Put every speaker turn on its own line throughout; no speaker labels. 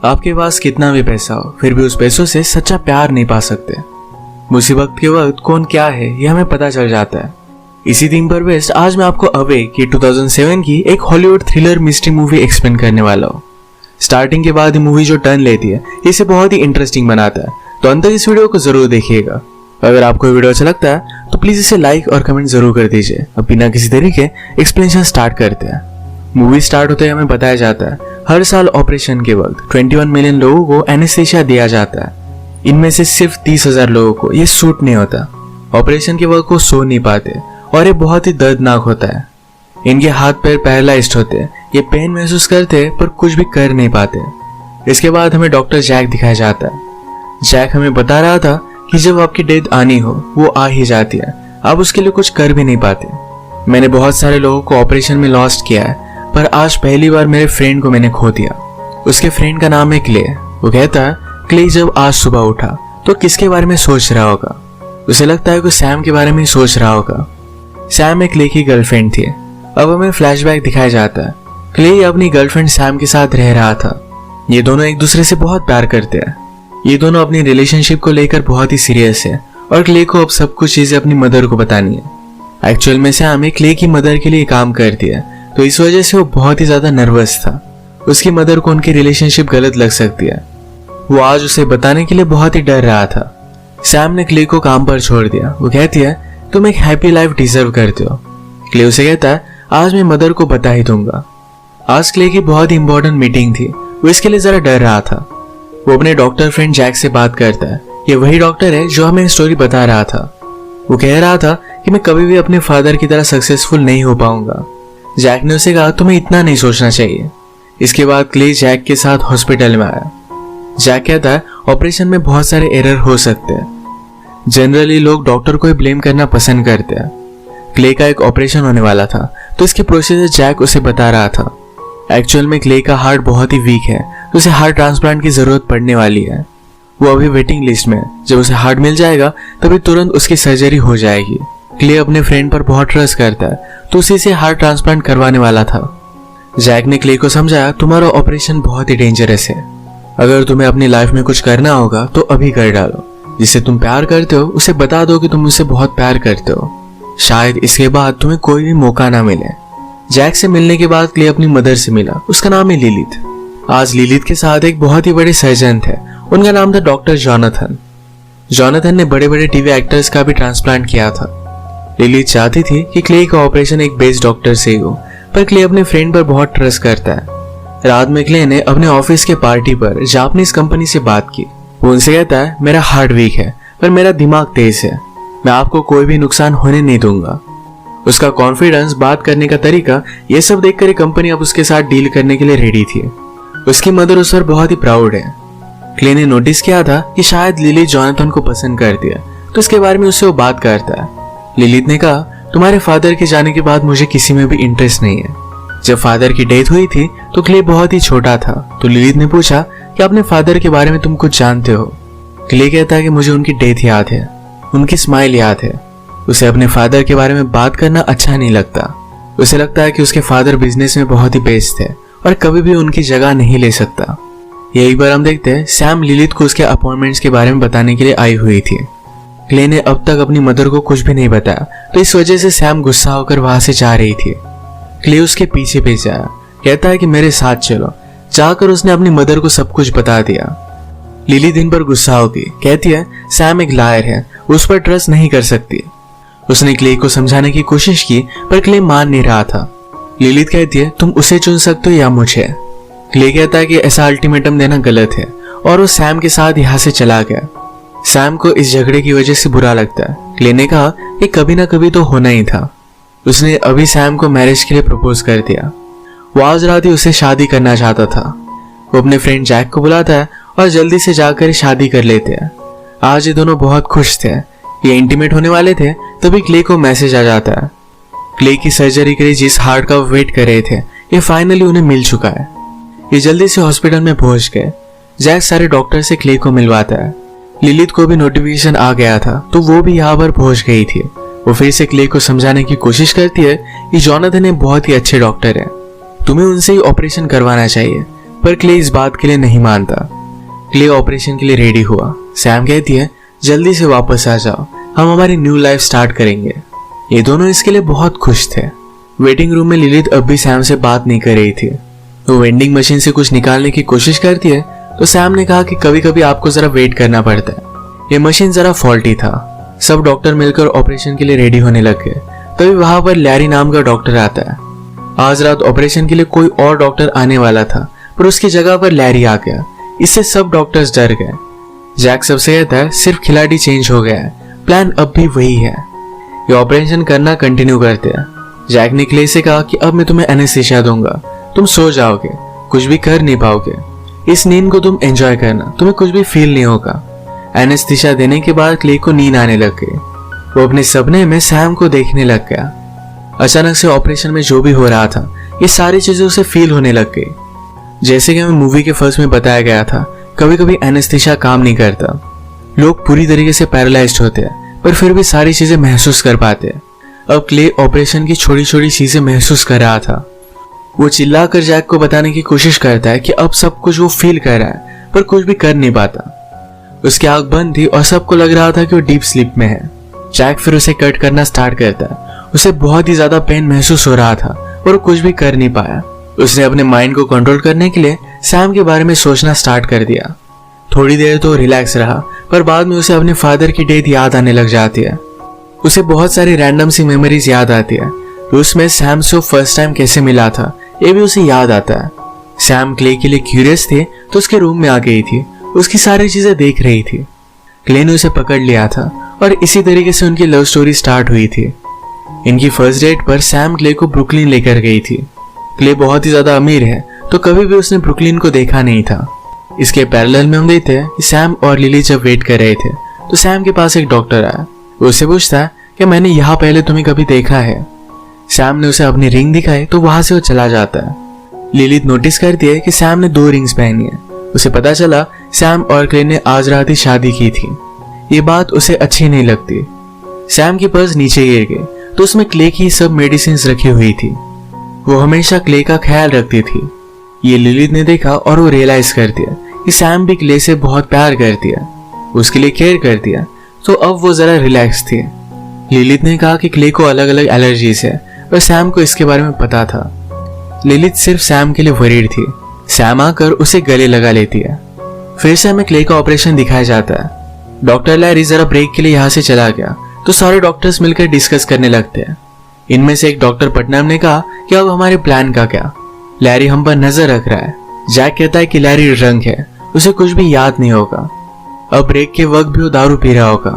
आपके पास कितना भी पैसा हो फिर भी उस पैसों से सच्चा प्यार नहीं पा सकते। मुसीबत के वक्त कौन क्या है ये हमें पता चल जाता है। इसी थीम पर बेस्ड आज मैं आपको अवे की 2007 की एक Hollywood thriller mystery movie explain करने वाला हूँ। स्टार्टिंग के बाद ये मूवी जो टर्न लेती है इसे बहुत ही इंटरेस्टिंग बनाता है, तो अंत तक इस वीडियो को जरूर देखिएगा। अगर आपको ये वीडियो अच्छा लगता है तो प्लीज इसे लाइक और कमेंट जरूर कर दीजिए। अब बिना किसी तरीके एक्सप्लेनेशन स्टार्ट करते हैं। मूवी स्टार्ट होते ही हमें बताया जाता है हर साल ऑपरेशन के वक्त 21 मिलियन लोगों को एनेस्थीसिया दिया जाता है। इनमें से सिर्फ 30,000 लोगों को ये सूट नहीं होता। ऑपरेशन के वक्त वो सो नहीं पाते और ये बहुत ही दर्दनाक होता है। इनके हाथ पैर पैरालाइज्ड होते हैं, ये पेन महसूस करते हैं पर कुछ भी कर नहीं पाते। इसके बाद हमें डॉक्टर जैक दिखाया जाता है। जैक हमें बता रहा था कि जब आपकी डेथ आनी हो वो आ ही जाती है, आप उसके लिए कुछ कर भी नहीं पाते। मैंने बहुत सारे लोगों को ऑपरेशन में लॉस्ट किया है पर आज पहली बार मेरे फ्रेंड को मैंने खो दिया। उसके फ्रेंड का नाम है क्ले। वो कहता है क्ले जब आज सुबह उठा तो किसके बारे में सोच रहा होगा। उसे लगता है कि सैम के बारे में सोच रहा होगा। सैम एक क्ले की गर्लफ्रेंड थी। अब हमें फ्लैशबैक दिखाया जाता है। क्ले अपनी गर्लफ्रेंड सैम के साथ रह रहा था। ये दोनों एक दूसरे से बहुत प्यार करते हैं। ये दोनों अपनी रिलेशनशिप को लेकर बहुत ही सीरियस है और क्ले को अब सब कुछ चीजें अपनी मदर को बतानी है। एक्चुअल में सैम क्ले की मदर के लिए काम करती है, तो इस वजह से वो बहुत ही ज्यादा नर्वस था। उसकी मदर को उनकी रिलेशनशिप गलत लग सकती है। वो आज उसे बताने के लिए बहुत ही डर रहा था। सैम ने क्ले को काम पर छोड़ दिया। वो कहती है तुम एक हैप्पी लाइफ डिजर्व करते हो। क्ले उसे कहता है आज मैं मदर को बता ही दूंगा। आज क्ले की बहुत ही इंपॉर्टेंट मीटिंग थी, वो इसके लिए जरा डर रहा था। वो अपने डॉक्टर फ्रेंड जैक से बात करता है। ये वही डॉक्टर है जो हमें स्टोरी बता रहा था। वो कह रहा था कि मैं कभी भी अपने फादर की तरह सक्सेसफुल नहीं हो पाऊंगा। जैक ने उसे कहा तुम्हें इतना नहीं सोचना चाहिए। इसके बाद क्ले जैक के साथ हॉस्पिटल में आया। जैक कहता है ऑपरेशन में बहुत सारे एरर हो सकते हैं। जनरली लोग डॉक्टर को ही ब्लेम करना पसंद करते हैं। क्ले का एक ऑपरेशन होने वाला था, तो इसके प्रोसीजर जैक उसे बता रहा था। एक्चुअल में क्ले का हार्ट बहुत ही वीक है, तो उसे हार्ट ट्रांसप्लांट की जरूरत पड़ने वाली है। वो अभी वेटिंग लिस्ट में है। जब उसे हार्ट मिल जाएगा तभी तुरंत उसकी सर्जरी हो जाएगी। क्ले अपने फ्रेंड पर बहुत ट्रस्ट करता है, तो उसी से हार्ट ट्रांसप्लांट करवाने वाला था। जैक ने क्ले को समझाया तुम्हारा ऑपरेशन बहुत ही डेंजरस है। अगर तुम्हें अपनी लाइफ में कुछ करना होगा तो अभी कर डालो। जिससे तुम प्यार करते हो उसे बता दो कि तुम उससे बहुत प्यार करते हो। शायद इसके बाद तुम्हें कोई भी मौका ना मिले। जैक से मिलने के बाद क्ले अपनी मदर से मिला। उसका नाम है लिलिथ। आज लिलिथ के साथ एक बहुत ही बड़े सर्जन थे। उनका नाम था डॉक्टर जॉनथन। जॉनथन ने बड़े बड़े टीवी एक्टर्स का भी ट्रांसप्लांट किया था। लिलिथ चाहती थी कि क्ले का ऑपरेशन एक बेस्ट डॉक्टर से हो, पर क्ले अपने फ्रेंड पर बहुत ट्रस्ट करता है। रात में क्ले ने अपने ऑफिस के पार्टी पर जापानीज कंपनी से बात की। वो उनसे कहता है मेरा हार्ट वीक है पर मेरा दिमाग तेज है, मैं आपको कोई भी नुकसान होने नहीं दूंगा। उसका कॉन्फिडेंस, बात करने का तरीका, ये सब देखकर कंपनी अब उसके साथ डील करने के लिए रेडी थी। उसकी मदर उस पर बहुत ही प्राउड है। क्ले ने नोटिस किया था कि शायद लिलिथ जॉनथन को पसंद करती है, तो इसके बारे में उससे वो बात करता है। लिलिथ ने कहा तुम्हारे फादर के जाने के बाद मुझे किसी में भी इंटरेस्ट नहीं है। जब फादर की डेथ हुई थी तो क्ले बहुत ही छोटा था, तो लिलिथ ने पूछा कि अपने फादर के बारे में तुम कुछ जानते हो। क्ले कहता है कि मुझे उनकी डेथ याद है, उनकी स्माइल याद है। उसे अपने फादर के बारे में बात करना अच्छा नहीं लगता। उसे लगता है कि उसके फादर बिजनेस में बहुत ही बेस्ट थे और कभी भी उनकी जगह नहीं ले सकता। यही बार हम देखते हैं सैम लिलिथ को उसके अपॉइंटमेंट्स के बारे में बताने के लिए आई हुई थी। क्ले ने अब तक अपनी मदर को कुछ भी नहीं बताया, तो इस वजह से सैम गुस्सा होकर वहां से जा रही थी। क्ले उसके पीछे पीछे आया, कहता है कि मेरे साथ चलो। जाकर उसने अपनी मदर को सब कुछ बता दिया। लिली दिन पर गुस्सा होगी, कहती है सैम एक लायर है, उस पर ट्रस्ट नहीं कर सकती। उसने क्ले को समझाने की कोशिश की पर क्ले मान नहीं रहा था। लिलिथ कहती है तुम उसे चुन सकते हो या मुझे। क्ले कहता है कि ऐसा अल्टीमेटम देना गलत है और वो सैम के साथ यहाँ से चला गया। सैम को इस झगड़े की वजह से बुरा लगता है। क्ले ने कहा कि कभी ना कभी तो होना ही था। उसने अभी सैम को मैरिज के लिए प्रपोज कर दिया। वो आज रात ही उससे शादी करना चाहता था। वो अपने फ्रेंड जैक को बुलाता है और जल्दी से जाकर शादी कर लेते हैं। आज ये दोनों बहुत खुश थे। ये इंटीमेट होने वाले थे तभी क्ले को मैसेज आ जाता है। क्ले की सर्जरी के लिए जिस हार्ट का वेट कर रहे थे ये फाइनली उन्हें मिल चुका है। ये जल्दी से हॉस्पिटल में पहुंच गए। जैक सारे डॉक्टर से क्ले को मिलवाता है। लिलिथ को भी नोटिफिकेशन आ गया था तो वो भी यहाँ पर पहुंच गई थी। वो फिर से क्ले को समझाने की कोशिश करती है कि जॉनथन एक बहुत ही अच्छे डॉक्टर है, तुम्हें उनसे ही ऑपरेशन करवाना चाहिए। पर क्ले इस बात के लिए नहीं मानता। क्ले ऑपरेशन के लिए रेडी हुआ। सैम कहती है जल्दी से वापस आ जाओ, हम हमारी न्यू लाइफ स्टार्ट करेंगे। ये दोनों इसके लिए बहुत खुश थे। वेटिंग रूम में लिलित अब भी सैम से बात नहीं कर रही थी। वो वेंडिंग मशीन से कुछ निकालने की कोशिश करती है तो सैम ने कहा कि कभी कभी आपको जरा वेट करना पड़ता है, ये मशीन जरा फॉल्टी था। सब डॉक्टर मिलकर ऑपरेशन के लिए रेडी होने लग गए। तभी वहां पर लैरी नाम का डॉक्टर आता है। आज रात ऑपरेशन के लिए कोई और डॉक्टर आने वाला था, पर उसकी जगह पर लैरी आ गया। इससे सब डॉक्टर्स डर गए। जैक सबसे कहता है सिर्फ खिलाड़ी चेंज हो गया है, प्लान अब भी वही है, ये ऑपरेशन करना कंटिन्यू करते हैं। जैक ने क्ले से कहा कि अब मैं तुम्हें एनेस्थीसिया दूंगा, तुम सो जाओगे, कुछ भी कर नहीं पाओगे, इस नींद को तुम एंजॉय करना, तुम्हें कुछ भी फील नहीं होगा। एनेस्थीसिया देने के बाद क्ले को नींद आने लग गई। वो अपने सपने में सैम को देखने लग गया। अचानक से ऑपरेशन में जो भी हो रहा था ये सारी चीजें उसे फील होने लग गई। जैसे कि हमें मूवी के फर्स्ट में बताया गया था, कभी कभी एनेस्थीसिया काम नहीं करता, लोग पूरी तरीके से पैरालाइज्ड होते हैं पर फिर भी सारी चीजें महसूस कर पाते हैं। अब क्ले ऑपरेशन की छोटी छोटी चीजें महसूस कर रहा था। वो चिल्लाकर जैक को बताने की कोशिश करता है कि अब सब कुछ वो फील कर रहा है पर कुछ भी कर नहीं पाता। उसकी आंख बंद थी और सबको लग रहा था कि वो डीप स्लीप में है। जैक फिर उसे कट करना स्टार्ट करता है। उसे बहुत ही ज्यादा पेन महसूस हो रहा था और वो कुछ भी कर नहीं पाया। उसने अपने माइंड को कंट्रोल करने के लिए सैम के बारे में सोचना स्टार्ट कर दिया। थोड़ी देर तो रिलैक्स रहा पर बाद में उसे अपने फादर की डेथ याद आने लग जाती है। उसे बहुत सारी रैंडम सी मेमोरीज याद आती है। तो उसमें सैम से फर्स्ट टाइम कैसे मिला था ये भी उसे याद आता है। सैम क्ले के लिए क्यूरियस थे तो उसके रूम में आ गई थी, उसकी सारी चीजें देख रही थी। क्ले ने उसे पकड़ लिया था और इसी तरीके से उनकी लव स्टोरी स्टार्ट हुई थी। इनकी फर्स्ट डेट पर सैम क्ले को ब्रुकलिन लेकर गई थी। क्ले बहुत ही ज्यादा अमीर है तो कभी भी उसने ब्रुकलिन को देखा नहीं था। इसके पैरेलल में हम देखते हैं कि सैम और लिली जब वेट कर रहे थे तो सैम के पास एक डॉक्टर आया। वो उससे पूछता है कि मैंने यहाँ पहले तुम्हें कभी देखा है। सैम ने उसे अपनी रिंग दिखाई तो वहां से वो चला जाता है। लिलित नोटिस करती है कि सैम ने 2 रिंग्स पहनी है। उसे पता चला सैम और क्ले ने आज रात ही शादी की थी। ये बात उसे अच्छी नहीं लगती। सैम की पर्स नीचे गिर गई तो उसमें क्ले की सब मेडिसिन रखी हुई थी। वो हमेशा क्ले का ख्याल रखती थी। ये लिलित ने देखा और वो रियलाइज कर दिया कि सैम भी क्ले से बहुत प्यार करती है, उसके लिए केयर करती है। तो अब वो जरा रिलैक्स थी। लिलित ने कहा कि क्ले को अलग अलग एलर्जीज है और सैम को इसके बारे में पता था। लिलित सिर्फ सैम के लिए वरीड थी। सैम आकर उसे गले लगा लेती है। फिर से हमें क्ले का ऑपरेशन दिखाया जाता है। डॉक्टर लैरी जरा ब्रेक के लिए यहाँ से चला गया तो सारे डॉक्टर्स मिलकर डिस्कस करने लगते हैं। इनमें से एक डॉक्टर पटनाम ने कहा कि अब हमारे प्लान का क्या, लैरी हम पर नजर रख रहा है। जैक कहता है कि लैरी ड्रंक है, उसे कुछ भी याद नहीं होगा। अब ब्रेक के वक्त भी वो दारू पी रहा होगा।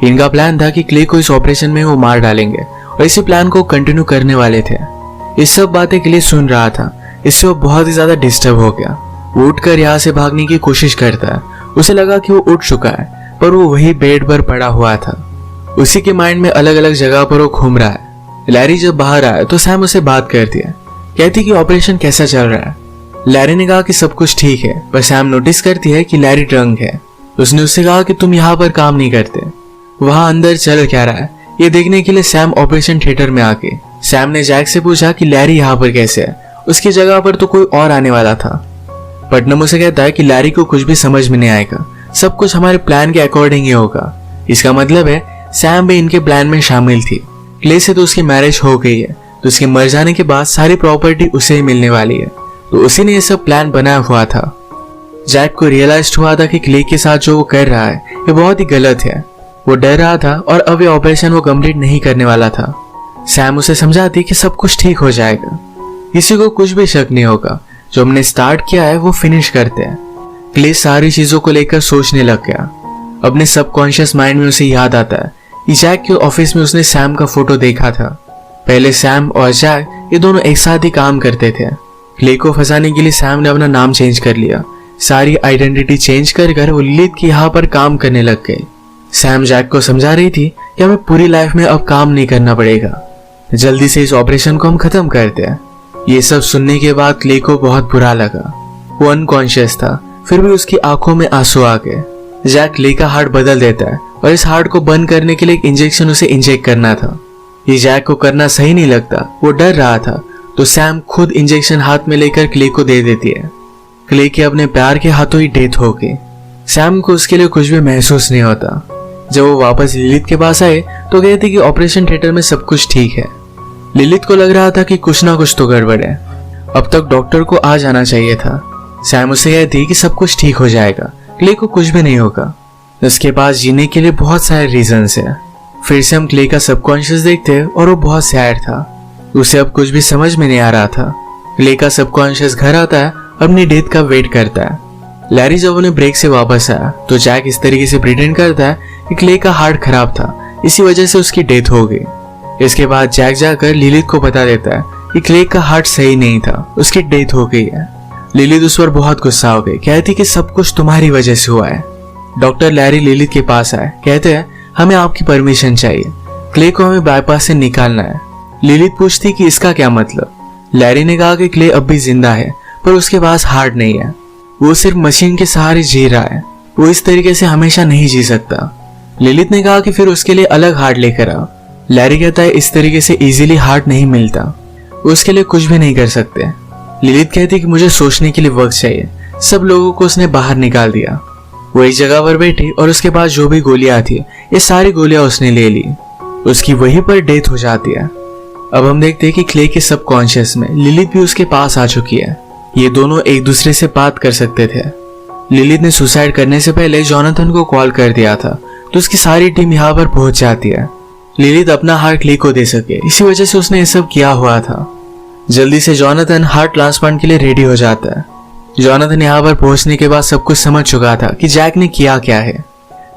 इनका प्लान था कि क्ले को इस ऑपरेशन में वो मार डालेंगे और इसी प्लान को कंटिन्यू करने वाले थे। ये सब बातें क्ले सुन रहा था, इससे वो बहुत ही ज्यादा डिस्टर्ब हो गया। वो उठकर यहाँ से भागने की कोशिश करता है। उसे लगा कि वो उठ चुका है पर वो वही बेड पर पड़ा हुआ था। उसी के माइंड में अलग अलग जगह पर वो घूम रहा है। लैरी जब बाहर आया तो सैम उसे बात करती है, कहती कि ऑपरेशन कैसा चल रहा है। लैरी ने कहा कि सब कुछ ठीक है पर सैम नोटिस करती है कि लैरी ड्रंक है। उसने उससे कहा कि तुम यहाँ पर काम नहीं करते, वहां अंदर चल क्या रहा है ये देखने के लिए सैम ऑपरेशन थिएटर में आ गई। सैम ने जैक से पूछा कि लैरी यहाँ पर कैसे है, उसकी जगह पर तो कोई और आने वाला था। पटनम उसे कहता है कि लैरी को कुछ भी समझ में नहीं आएगा, सब कुछ हमारे प्लान के अकॉर्डिंग ही होगा। इसका मतलब है सैम भी इनके प्लान में शामिल थी। क्ले से तो उसकी मैरिज हो गई है तो उसके मर जाने के बाद सारी प्रॉपर्टी उसे ही मिलने वाली है, तो उसी ने ये सब प्लान बनाया हुआ था। जैक को रियलाइज हुआ था कि क्ले के साथ जो वो कर रहा है ये बहुत ही गलत है। वो डर रहा था और अब ये ऑपरेशन वो कंप्लीट नहीं करने वाला था। सैम उसे समझाती कि सब कुछ ठीक हो जाएगा, किसी को कुछ भी शक नहीं होगा, जो हमने स्टार्ट किया है वो फिनिश करते हैं। क्ले सारी चीजों को लेकर सोचने लग गया। अपने सबकॉन्शियस माइंड में उसे याद आता है कि जैक के ऑफिस में उसने सैम का फोटो देखा था। पहले सैम और जैक ये दोनों एक साथ ही काम करते थे। क्ले को फंसाने के लिए सैम ने अपना नाम चेंज कर लिया, सारी आइडेंटिटी चेंज कर वो लिलित की यहाँ पर काम करने लग गए। सैम जैक को समझा रही थी कि हमें पूरी लाइफ में अब काम नहीं करना पड़ेगा, जल्दी से इस ऑपरेशन को हम खत्म करते हैं। ये सब सुनने के बाद क्ले को बहुत बुरा लगा। वो अनकॉन्शियस था फिर भी उसकी आंखों में आंसू आ गए। जैक क्ले का हार्ट बदल देता है और इस हार्ट को बंद करने के लिए एक इंजेक्शन उसे इंजेक्ट करना था। ये जैक को करना सही नहीं लगता, वो डर रहा था, तो सैम खुद इंजेक्शन हाथ में लेकर क्ले को दे देती है। क्ले के अपने प्यार के हाथों ही डेथ हो गई। सैम को उसके लिए कुछ भी महसूस नहीं होता। जब वो वापस लिलिथ के पास आए तो कहते कि ऑपरेशन थिएटर में सब कुछ ठीक है। लिलिथ को लग रहा था कि कुछ ना कुछ तो गड़बड़ है, अब तक डॉक्टर को आ जाना चाहिए था। सैम उसे कहती कि सब कुछ ठीक हो जाएगा, क्ले को कुछ भी नहीं होगा। उसके पास जीने के लिए बहुत सारे रीजंस है। फिर से हम क्ले का सबकॉन्शियस देखते हैं और वो बहुत सैड था। उसे अब कुछ भी समझ में नहीं आ रहा था। क्ले का सबकॉन्शियस घर आता है, अपनी डेथ का वेट करता है। लैरी जब उन्हें ब्रेक से वापस आया तो जैक इस तरीके से प्रिटेंड करता है कि क्ले का हार्ट खराब था, इसी वजह से उसकी डेथ हो गई। इसके बाद जैक जाकर लिलिथ को बता देता है कि क्ले का हार्ट सही नहीं था, उसकी डेथ हो गई है। लिलिथ उस पर बहुत गुस्सा हो गई, कहती कि सब कुछ तुम्हारी वजह से हुआ है। डॉक्टर लैरी लिलिथ के पास आए, कहते हैं हमें आपकी परमिशन चाहिए, क्ले को हमें बाईपास से निकालना है। लिलिथ पूछती कि इसका क्या मतलब। लैरी ने कहा कि क्ले अब भी जिंदा है पर उसके पास हार्ट नहीं है, वो सिर्फ मशीन के सहारे जी रहा है, वो इस तरीके से हमेशा नहीं जी सकता। लिलिथ ने कहा कि फिर उसके लिए अलग हार्ट लेकर आओ। लैरी कहता है इस तरीके से इजीली हार्ट नहीं मिलता, वो उसके लिए कुछ भी नहीं कर सकते। लिलिथ कहती कि मुझे सोचने के लिए वक्त चाहिए। सब लोगों को उसने बाहर निकाल दिया। वो एक जगह पर बैठी और उसके पास जो भी गोलियां थी ये सारी गोलियां उसने ले ली। उसकी वहीं पर डेथ हो जाती है। अब हम देखते हैं कि क्ले के सबकॉन्शियस में लिलिथ भी उसके पास आ चुकी है। ये दोनों एक दूसरे से बात कर सकते थे। लिलिथ ने सुसाइड करने से पहले जोनाथन को कॉल कर दिया था तो उसकी सारी टीम यहाँ पर पहुंच जाती है। लिलिथ अपना हार्ट क्ले को दे सके, इसी वजह से उसने ये सब किया हुआ था। जल्दी से जोनाथन हार्ट ट्रांसप्लांट के लिए रेडी हो जाता है। जोनाथन यहाँ पर पहुंचने के बाद सब कुछ समझ चुका था कि जैक ने किया क्या है।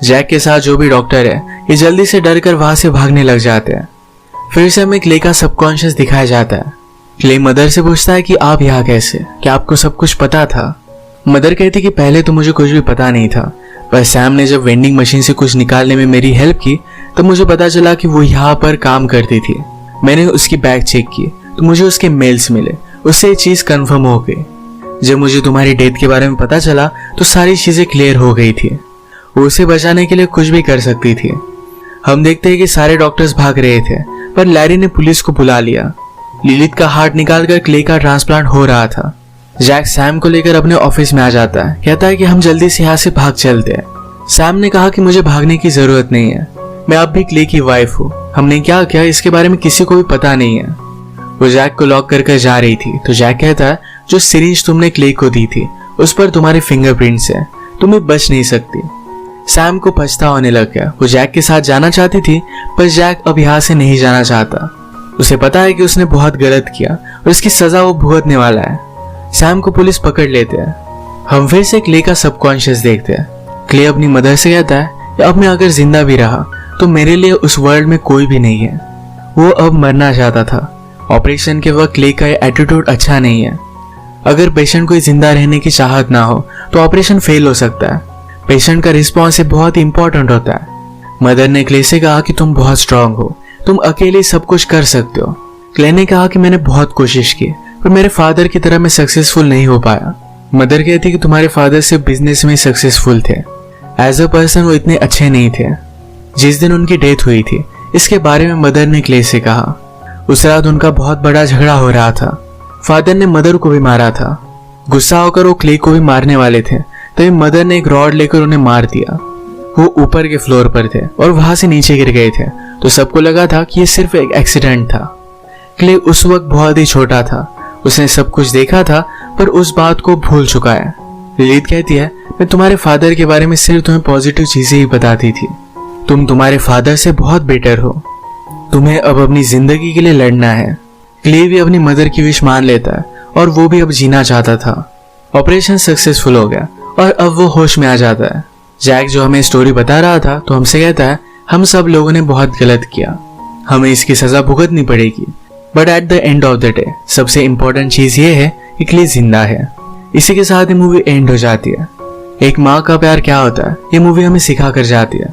जैक के साथ जो भी डॉक्टर है ये जल्दी से डर कर वहां से भागने लग जाते हैं। फिर से हमें क्ले का सबकॉन्शियस दिखाया जाता है। क्ले मदर से पूछता है कि आप यहाँ कैसे, क्या आपको सब कुछ पता था। मदर कहती कि पहले तो मुझे कुछ भी पता नहीं था, पर सैम ने जब वेंडिंग मशीन से कुछ निकालने में मेरी हेल्प की तब मुझे पता चला कि वो यहाँ पर काम करती थी। मैंने उसकी बैग चेक की तो मुझे उसके मेल्स मिले, उससे ये चीज कंफर्म हो गई। जब मुझे तुम्हारी डेथ के बारे में पता चला तो सारी चीजें क्लियर हो गई थी। वो उसे बचाने के लिए कुछ भी कर सकती थी। हम देखते हैं कि सारे डॉक्टर्स भाग रहे थे पर लैरी ने पुलिस को बुला लिया। लिलिथ का हार्ट निकालकर क्ले का ट्रांसप्लांट हो रहा था। जैक सैम को लेकर अपने ऑफिस में आ जाता है, कहता है कि हम जल्दी से यहाँ से भाग चलते हैं। सैम ने कहा कि मुझे भागने की जरूरत नहीं है, मैं अब भी क्ले की वाइफ हूँ। हमने क्या किया इसके बारे में किसी को भी पता नहीं है। वो जैक को लॉक कर जा रही थी तो जैक कहता है जो सिरिंज तुमने क्ले को दी थी उस पर तुम्हारे फिंगरप्रिंट्स हैं, तुम्हें बच नहीं सकती। सैम को पछतावा होने लग गया। वो जैक के साथ जाना चाहती थी पर जैक अब यहाँ से नहीं जाना चाहता। उसे पता है कि उसने बहुत गलत किया और इसकी सजा वो भुगतने वाला है। सैम को पुलिस पकड़ लेते हैं। हम फिर से क्ले का सबकॉन्शियस देखते हैं। क्ले अपनी मदर से कहता है कि अब मैं अगर जिंदा भी रहा तो मेरे लिए उस वर्ल्ड में कोई भी नहीं है। वो अब मरना चाहता था। ऑपरेशन के वक्त क्ले का एटीट्यूड अच्छा नहीं है। अगर पेशेंट को जिंदा रहने की चाहत ना हो तो ऑपरेशन फेल हो सकता है। पेशेंट का रिस्पॉन्स बहुत इंपॉर्टेंट होता है। मदर ने क्ले से कहा कि तुम बहुत स्ट्रांग हो, तुम अकेले सब कुछ कर सकते हो। क्ले ने कहा कि मैंने बहुत कोशिश की पर मेरे फादर की तरह मैं सक्सेसफुल नहीं हो पाया। मदर कहती कि तुम्हारे फादर सिर्फ बिजनेस में सक्सेसफुल थे, एज अ पर्सन वो इतने अच्छे नहीं थे। जिस दिन उनकी डेथ हुई थी इसके बारे में मदर ने क्ले से कहा। उस रात उनका बहुत बड़ा झगड़ा हो रहा था। फादर ने मदर को भी मारा था। गुस्सा होकर वो क्ले को भी मारने वाले थे तभी मदर ने एक रॉड लेकर उन्हें मार दिया। वो ऊपर के फ्लोर पर थे और वहां से नीचे गिर गए थे तो सबको लगा था कि ये सिर्फ एक एक्सीडेंट था। क्ले उस वक्त बहुत ही छोटा था, उसने सब कुछ देखा था पर उस बात को भूल चुका है। लिलिथ कहती है मैं तुम्हारे फादर के बारे में सिर्फ तुम्हें पॉजिटिव चीजें ही बताती थी, तुम तुम्हारे फादर से बहुत बेटर हो, तुम्हें अब अपनी जिंदगी के लिए लड़ना है। क्ले भी अपनी मदर की विश मान लेता है और वो भी अब जीना चाहता था। ऑपरेशन सक्सेसफुल हो गया और अब वो होश में आ जाता है। जैक जो हमें स्टोरी बता रहा था तो हमसे कहता है हम सब लोगों ने बहुत गलत किया, हमें इसकी सजा भुगतनी पड़ेगी, but at the end of the day सबसे इम्पोर्टेंट चीज ये है कि क्ले जिंदा है। इसी के साथ ये मूवी एंड हो जाती है। एक माँ का प्यार क्या होता है ये मूवी हमें सिखा कर जाती है।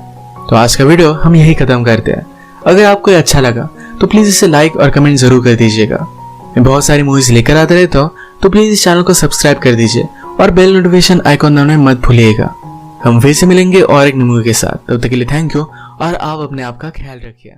तो आज का वीडियो हम यही खत्म करते हैं। अगर आपको ये अच्छा लगा तो प्लीज इसे लाइक और कमेंट जरूर कर दीजिएगा। मैं बहुत सारी मूवीज लेकर आता रहता हूँ तो प्लीज इस चैनल को सब्सक्राइब कर दीजिए और बेल नोटिफिकेशन आइकॉन दबाना मत भूलिएगा। हम फिर से मिलेंगे और एक मूवी के साथ, तब तक के लिए थैंक यू और आप अपने आप का ख्याल रखिए।